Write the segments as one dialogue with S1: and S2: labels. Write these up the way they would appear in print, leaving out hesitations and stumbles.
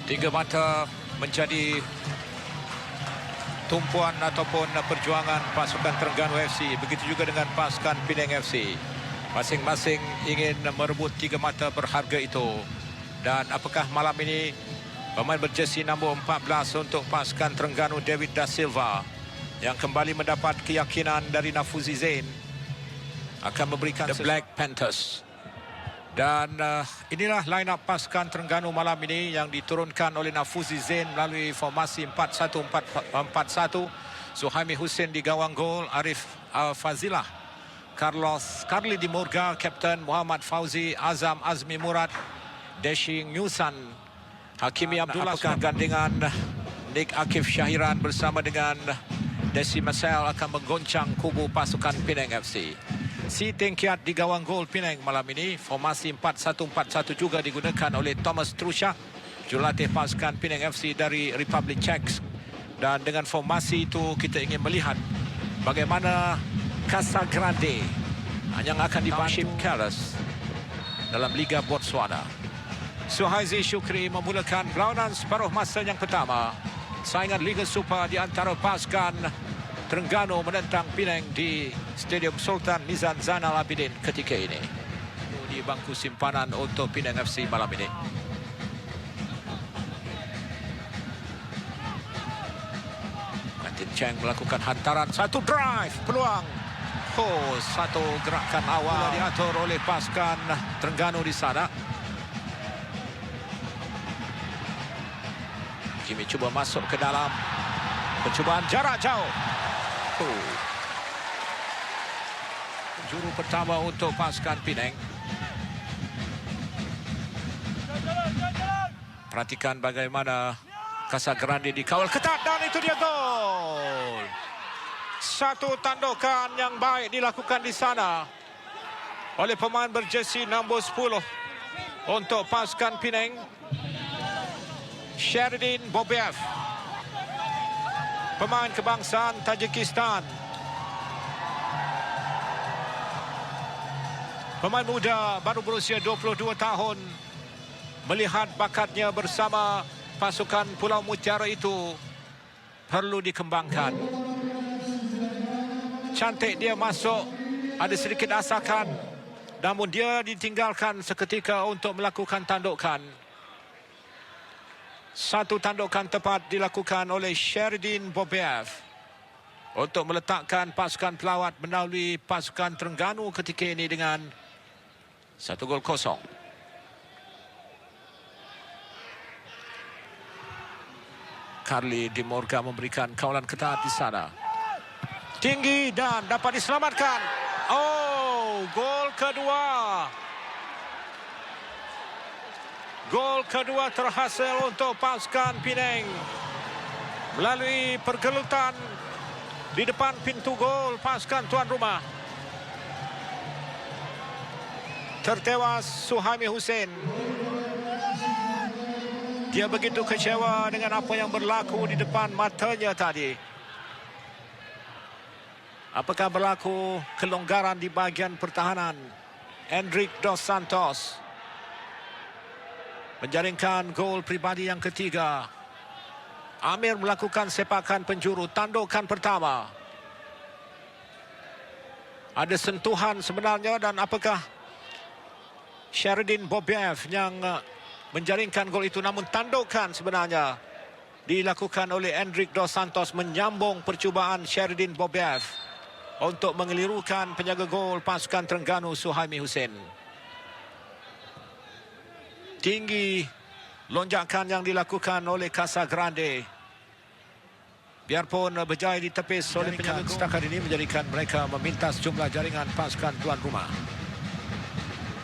S1: Tiga mata menjadi tumpuan ataupun perjuangan pasukan Terengganu FC. Begitu juga dengan pasukan Penang FC. Masing-masing ingin merebut tiga mata berharga itu. Dan apakah malam ini pemain berjesi nombor 14 untuk pasukan Terengganu, David Da Silva, yang kembali mendapat keyakinan dari Nafuzi Zain, akan memberikan The Black Panthers. Dan inilah line up pasukan Terengganu malam ini yang diturunkan oleh Nafuzi Zain melalui formasi 4-1-4-1. Suhaimi Hussein di gawang gol, Arif Fazilah, Carly Di Murga, Kapten Muhammad Fauzi, Azam Azmi Murad, Deshing Yusan, Hakimi Abdullah. Apakah gandingan Nick Akif Syahiran bersama dengan Desi Marcel akan menggoncang kubu pasukan Penang FC? Si Tengkiat di gawang gol Penang malam ini. Formasi 4-1-4-1 juga digunakan oleh Thomas Trusha, jurulatih pasukan Penang FC dari Republik Czech. Dan dengan formasi itu kita ingin melihat bagaimana Casagrande yang akan dibantu Carlos dalam Liga Botswana. Suhaizi Shukri memulakan perlawanan separuh masa yang pertama. Saingan Liga Super di antara pasukan Terengganu menentang Penang di Stadium Sultan Nizam Zainal Abidin ketika ini. Di bangku simpanan untuk Penang FC malam ini. Martin Cheng melakukan hantaran. Satu drive, peluang. Oh, satu gerakan awal diatur oleh pasukan Terengganu di sana. Jimmy cuba masuk ke dalam. Percubaan jarak jauh. Juru pertama untuk pasukan Penang. Perhatikan bagaimana Casagrande dikawal ketat dan itu dia gol. Satu tandukan yang baik dilakukan di sana oleh pemain berjesi nombor 10 untuk pasukan Penang, Sheridan Bobiev, pemain kebangsaan Tajikistan. Pemain muda baru berusia 22 tahun. Melihat bakatnya bersama pasukan Pulau Mutiara itu perlu dikembangkan. Cantik dia masuk, ada sedikit asakan, namun dia ditinggalkan seketika untuk melakukan tandukan. Satu tandukan tepat dilakukan oleh Sheridan Bobiev untuk meletakkan pasukan pelawat melalui pasukan Terengganu ketika ini dengan 1-0. Carly Di Murga memberikan kawalan ketat di sana. Tinggi dan dapat diselamatkan. Oh, gol kedua. Gol kedua terhasil untuk pasukan Penang melalui pergelutan di depan pintu gol pasukan tuan rumah. Tertewas Suhaimi Hussein. Dia begitu kecewa dengan apa yang berlaku di depan matanya tadi. Apakah berlaku kelonggaran di bahagian pertahanan? Hendrik Dos Santos menjaringkan gol pribadi yang ketiga. Amir melakukan sepakan penjuru, tandukan pertama. Ada sentuhan sebenarnya, dan apakah Sheridan Bobiev yang menjaringkan gol itu, namun tandukan sebenarnya dilakukan oleh Hendrik Dos Santos menyambung percubaan Sheridan Bobiev untuk mengelirukan penjaga gol pasukan Terengganu, Suhaimi Hussein. Tinggi lonjakan yang dilakukan oleh Casagrande. Biarpun berjaya ditepis oleh penjaga gol, setakat ini menjadikan mereka meminta sejumlah jaringan pasukan tuan rumah.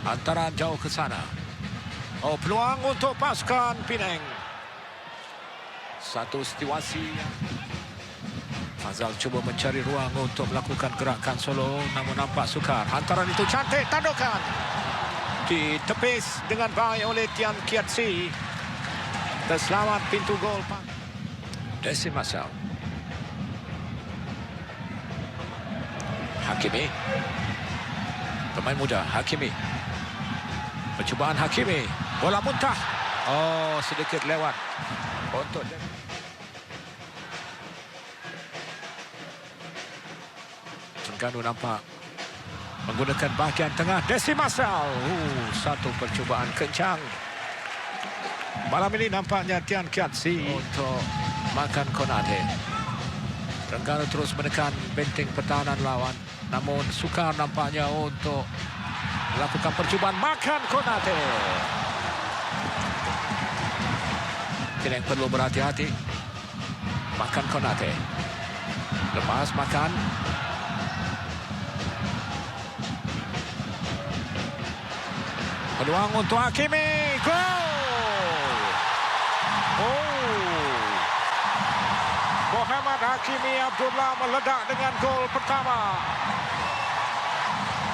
S1: Antara jauh ke sana. Oh, peluang untuk pasukan Penang. Satu situasi. Fazal cuba mencari ruang untuk melakukan gerakan solo, namun nampak sukar. Hantaran itu cantik, tandukan. Ditepis dengan baik oleh Tian Kiat Si. Terselamat pintu gol. Desi Marcel. Hakimi. Pemain muda, Hakimi. Percubaan Hakimi. Bola muntah. Oh, sedikit lewat. Untuk Terengganu nampak menggunakan bahagian tengah. Desi Marcel. Satu percubaan kencang. Malam ini nampaknya Tian Kiat Si untuk makan Konate. Terengganu terus menekan benteng pertahanan lawan. Namun sukar nampaknya untuk melakukan percubaan makan Konate. Penang perlu berhati-hati. Makan Konate. Lepas makan. Peluang untuk Hakimi. Gol! Muhammad Hakimi Abdullah meledak dengan gol pertama.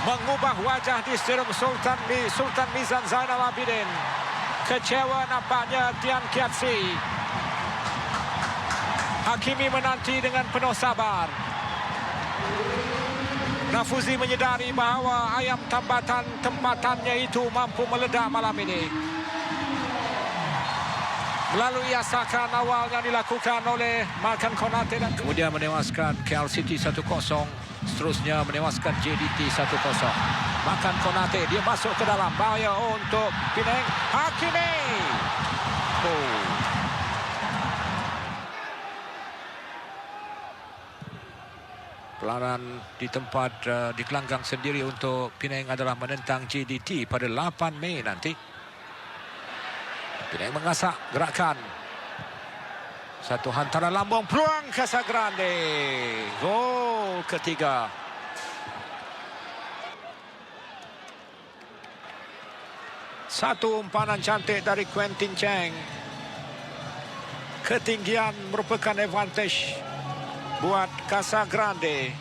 S1: Mengubah wajah di stadium Sultan Mizan Zainal Abidin. Kecewa nampaknya Tian Kiat Si. Hakimi menanti dengan penuh sabar. Nafuzi menyedari bahawa ayam tempatannya itu mampu meledak malam ini. Melalui asakan awal yang dilakukan oleh Makan Konate dan kemudian menewaskan KL City 1-0. Seterusnya menewaskan JDT 1-0. Makan Konate, dia masuk ke dalam bahaya untuk Penang. Hakimi. Pelaran di tempat di gelanggang sendiri untuk Penang adalah menentang JDT pada 8 Mei nanti. Penang mengasak gerakan. Satu hantaran lambung, peluang Casagrande. Gol ketiga. Satu umpanan cantik dari Quentin Cheng. Ketinggian merupakan advantage buat Casagrande.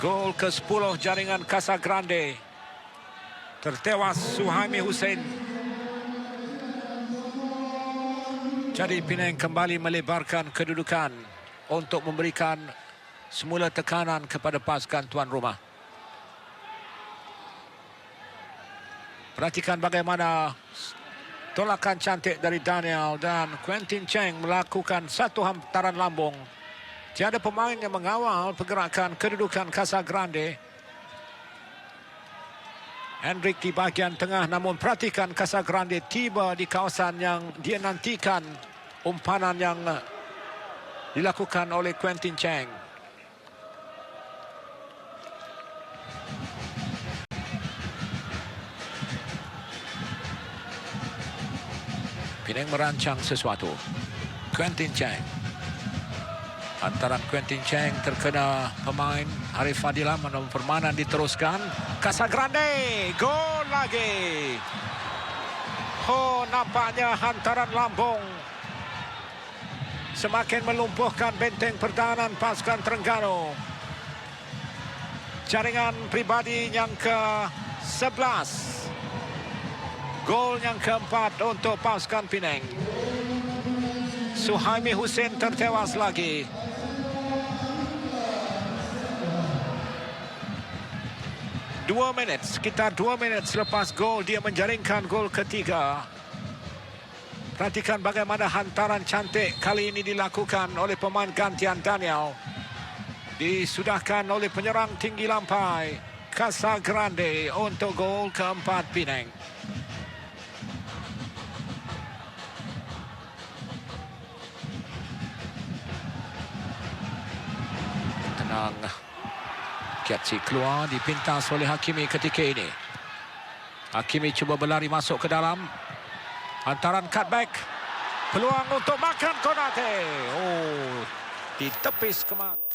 S1: Gol ke-10 jaringan Casagrande. Tertewas Suhaimi Hussein. Jadi Penang kembali melebarkan kedudukan untuk memberikan semula tekanan kepada pasukan tuan rumah. Perhatikan bagaimana tolakan cantik dari Daniel dan Quentin Cheng melakukan satu hantaran lambung. Tiada pemain yang mengawal pergerakan kedudukan Casagrande. Hendrik di bahagian tengah, namun perhatikan Casagrande tiba di kawasan yang dia nantikan. Umpanan yang dilakukan oleh Quentin Cheng. Penang merancang sesuatu. Quentin Cheng. Antara Quentin Cheng terkena pemain Arif Fadilah, permainan diteruskan. Casagrande, gol lagi. Nampaknya hantaran lambung semakin melumpuhkan benteng pertahanan pasukan Terengganu. Jaringan pribadi yang ke-11. Gol yang keempat untuk pasukan Penang. Suhaimi Hussein tertewas lagi. Sekitar 2 minit selepas gol, dia menjaringkan gol ketiga. Perhatikan bagaimana hantaran cantik kali ini dilakukan oleh pemain gantian Daniel. Disudahkan oleh penyerang tinggi lampai Casagrande untuk gol keempat Penang. Tenang. Kiatsi keluar, dipintas oleh Hakimi ketika ini. Hakimi cuba berlari masuk ke dalam. Hantaran cutback. Peluang untuk makan Konate. Ditepis kemas.